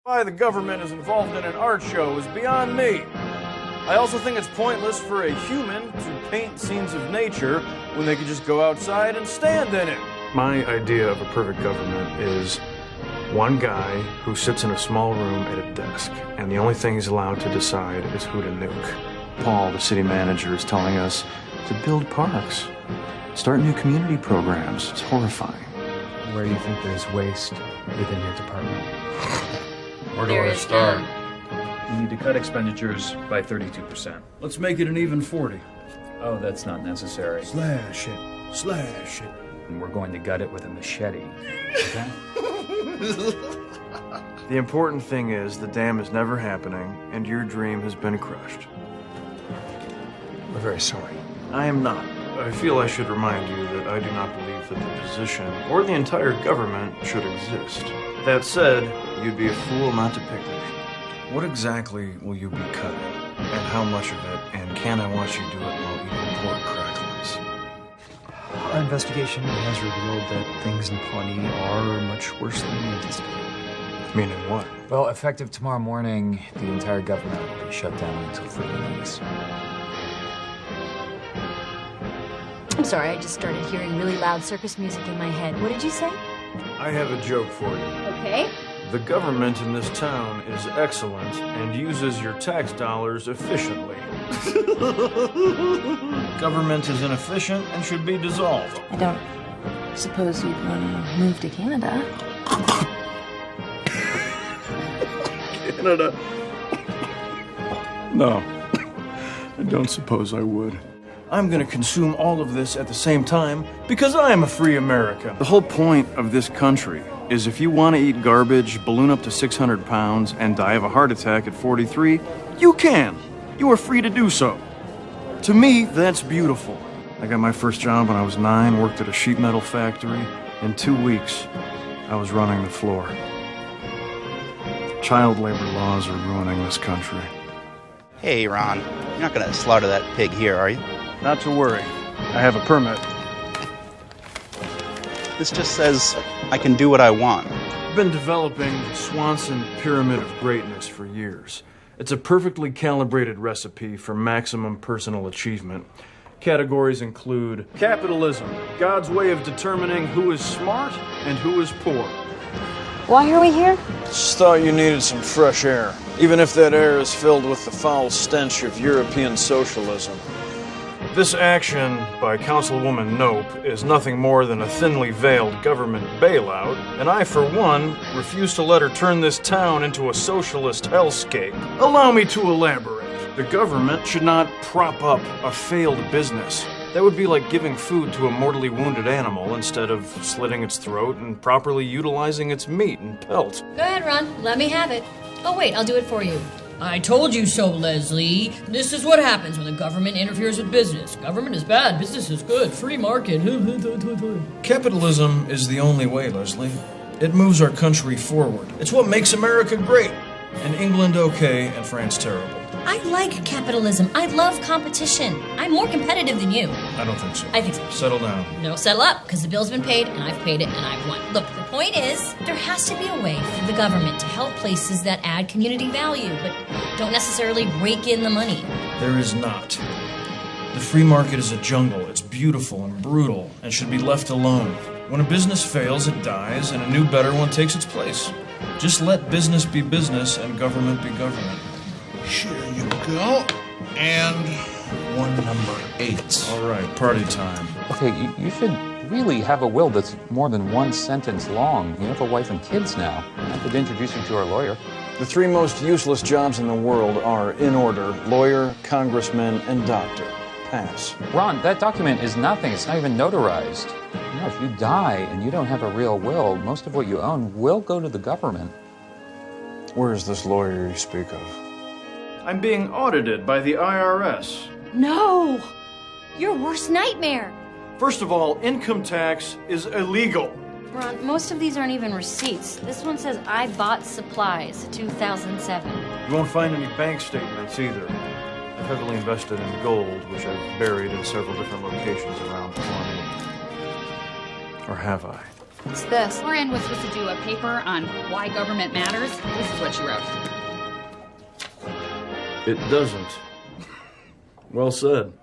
Why the government is involved in an art show is beyond me. I also think it's pointless for a human to paint scenes of nature when they could just go outside and stand in it. My idea of a perfect government is one guy who sits in a small room at a desk, and the only thing he's allowed to decide is who to nuke. Paul, the city manager, is telling us to build parks, start new community programs. It's horrifying. Where do you think there's waste within your department? Where do I start? You need to cut expenditures by 32%. Let's make it an even 40. Oh, that's not necessary. Slash it. Slash it. And we're going to gut it with a machete. Okay? The important thing is the dam is never happening, and your dream has been crushed. We're very sorry. I am not. I feel I should remind you that I do not believe that the position or the entire government should exist. That said, you'd be a fool not to pick me. What exactly will you be cutting? And how much of it? And can I watch you do it while eating pork cracklings? Our investigation has revealed that things in Pawnee are much worse than we anticipated. Meaning what? Well, effective tomorrow morning, the entire government will be shut down until further notice. I'm sorry, I just started hearing really loud circus music in my head. What did you say? I have a joke for you. Okay. The government in this town is excellent and uses your tax dollars efficiently. Government is inefficient and should be dissolved. I don't suppose you'd want to move to Canada. Canada? No, I don't suppose I would. I'm gonna consume all of this at the same time because I am a free American. The whole point of this country is if you want to eat garbage, balloon up to 600 pounds, and die of a heart attack at 43, you can. You are free to do so. To me, that's beautiful. I got my first job when I was 9, worked at a sheet metal factory. In 2 weeks, I was running the floor. Child labor laws are ruining this country. Hey, Ron, you're not gonna slaughter that pig here, are you? Not to worry. I have a permit. This just says I can do what I want. I've been developing the Swanson Pyramid of Greatness for years. It's a perfectly calibrated recipe for maximum personal achievement. Categories include capitalism, God's way of determining who is smart and who is poor. Why are we here? Just thought you needed some fresh air, even if that air is filled with the foul stench of European socialism. This action by Councilwoman Nope is nothing more than a thinly veiled government bailout, and I, for one, refuse to let her turn this town into a socialist hellscape. Allow me to elaborate. The government should not prop up a failed business. That would be like giving food to a mortally wounded animal instead of slitting its throat and properly utilizing its meat and pelt. Go ahead, Ron. Let me have it. Oh, wait, I'll do it for you. I told you so, Leslie. This is what happens when the government interferes with business. Government is bad, business is good, free market. Capitalism is the only way, Leslie. It moves our country forward. It's what makes America great, and England okay, and France terrible. I like capitalism. I love competition. I'm more competitive than you. I don't think so. I think so. Settle down. No, settle up, because the bill's been paid, and I've paid it, and I've won. Look, the point is, there has to be a way for the government to help places that add community value, but don't necessarily rake in the money. There is not. The free market is a jungle. It's beautiful and brutal, and should be left alone. When a business fails, it dies, and a new, better one takes its place. Just let business be business, and government be government. Here you go. And one number 8. All right, party time. Okay, you should really have a will that's more than one sentence long. You have a wife and kids now. I could introduce you to our lawyer. The 3 most useless jobs in the world are, in order, lawyer, congressman, and doctor. Pass. Ron, that document is nothing. It's not even notarized. You know, if you die and you don't have a real will, most of what you own will go to the government. Where is this lawyer you speak of? I'm being audited by the IRS. No! Your worst nightmare! First of all, income tax is illegal. Ron, most of these aren't even receipts. This one says I bought supplies, 2007. You won't find any bank statements either. I've heavily invested in gold, which I've buried in several different locations around Pawnee. Or have I? What's this? Lauren was supposed to do a paper on why government matters. This is what she wrote. It doesn't. Well said.